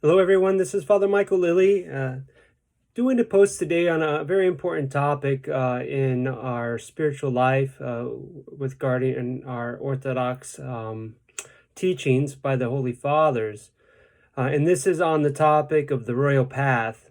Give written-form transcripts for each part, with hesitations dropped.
Hello, everyone. This is Father Michael Lilly, doing a post today on a very important topic in our spiritual life regarding our Orthodox teachings by the Holy Fathers. And this is on the topic of the royal path.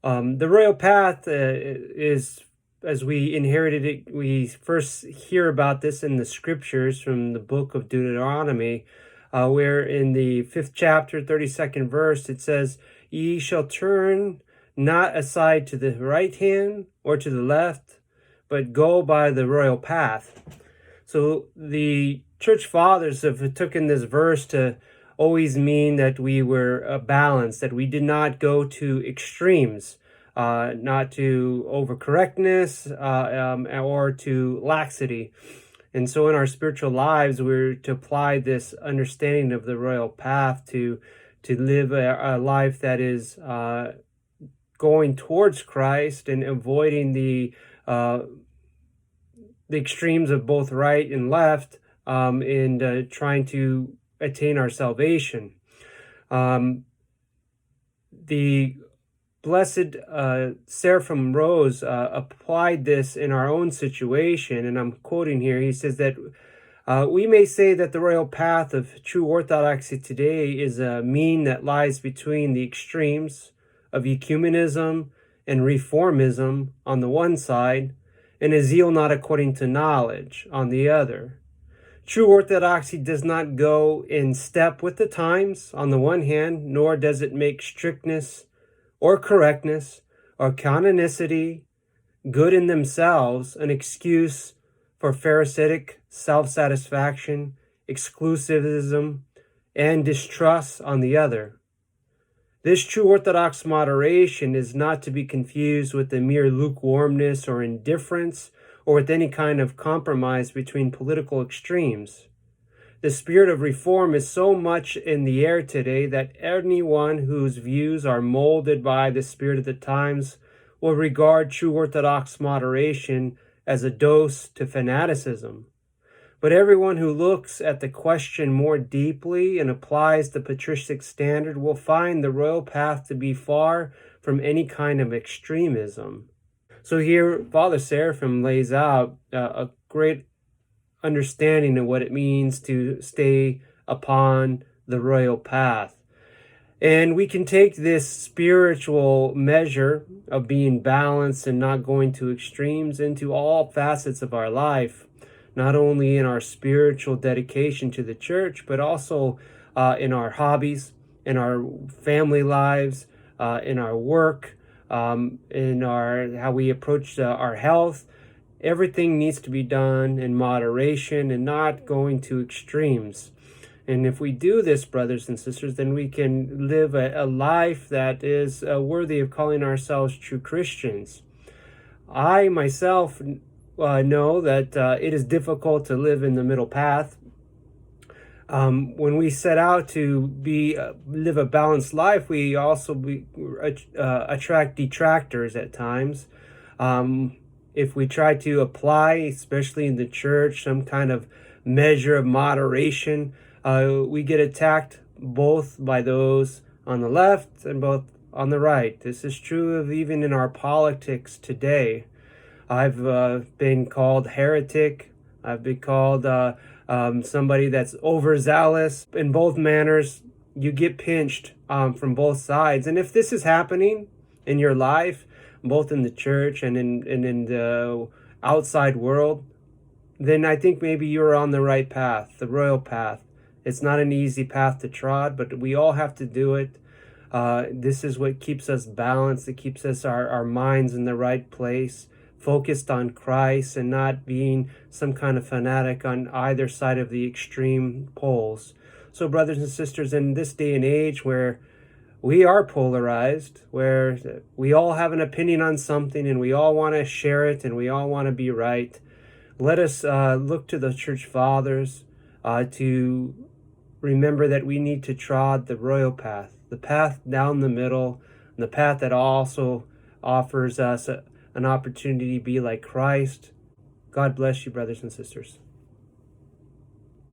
The royal path is, as we inherited it, we first hear about this in the scriptures from the book of Deuteronomy, where in the 5th chapter, 32nd verse, it says, "Ye shall turn not aside to the right hand or to the left, but go by the royal path." So the church fathers have taken this verse to always mean that we were balanced, that we did not go to extremes, not to overcorrectness or to laxity. And so in our spiritual lives, we're to apply this understanding of the royal path to live a life that is going towards Christ and avoiding the extremes of both right and left, and trying to attain our salvation. The Blessed Seraphim Rose applied this in our own situation, and I'm quoting here. He says that we may say that the royal path of true orthodoxy today is a mean that lies between the extremes of ecumenism and reformism on the one side, and a zeal not according to knowledge on the other. True orthodoxy does not go in step with the times on the one hand, nor does it make strictness or correctness or canonicity, good in themselves, an excuse for Pharisaic self-satisfaction, exclusivism, and distrust on the other. This true orthodox moderation is not to be confused with the mere lukewarmness or indifference, or with any kind of compromise between political extremes. The spirit of reform is so much in the air today that anyone whose views are molded by the spirit of the times will regard true orthodox moderation as a dose to fanaticism. But everyone who looks at the question more deeply and applies the patristic standard will find the royal path to be far from any kind of extremism. So here, Father Seraphim lays out a great understanding of what it means to stay upon the royal path. And we can take this spiritual measure of being balanced and not going to extremes into all facets of our life, not only in our spiritual dedication to the church, but also in our hobbies, in our family lives, in our work, in our how we approach our health. Everything needs to be done in moderation and not going to extremes. And if we do this, brothers and sisters, then we can live a life that is worthy of calling ourselves true Christians. I myself know that it is difficult to live in the middle path. When we set out to live a balanced life, we also attract detractors at times. If we try to apply, especially in the church, some kind of measure of moderation, we get attacked both by those on the left and both on the right. This is true of even in our politics today. I've been called heretic. I've been called somebody that's overzealous. In both manners, you get pinched from both sides. And if this is happening in your life, both in the church and in the outside world, then I think maybe you're on the right path, the royal path. It's not an easy path to trod, but we all have to do it. This is what keeps us balanced. It keeps us our minds in the right place, focused on Christ and not being some kind of fanatic on either side of the extreme poles. So brothers and sisters, in this day and age where we are polarized, where we all have an opinion on something and we all want to share it and we all want to be right, let us look to the church fathers to remember that we need to trod the royal path, the path down the middle, and the path that also offers us an opportunity to be like Christ. God bless you, brothers and sisters.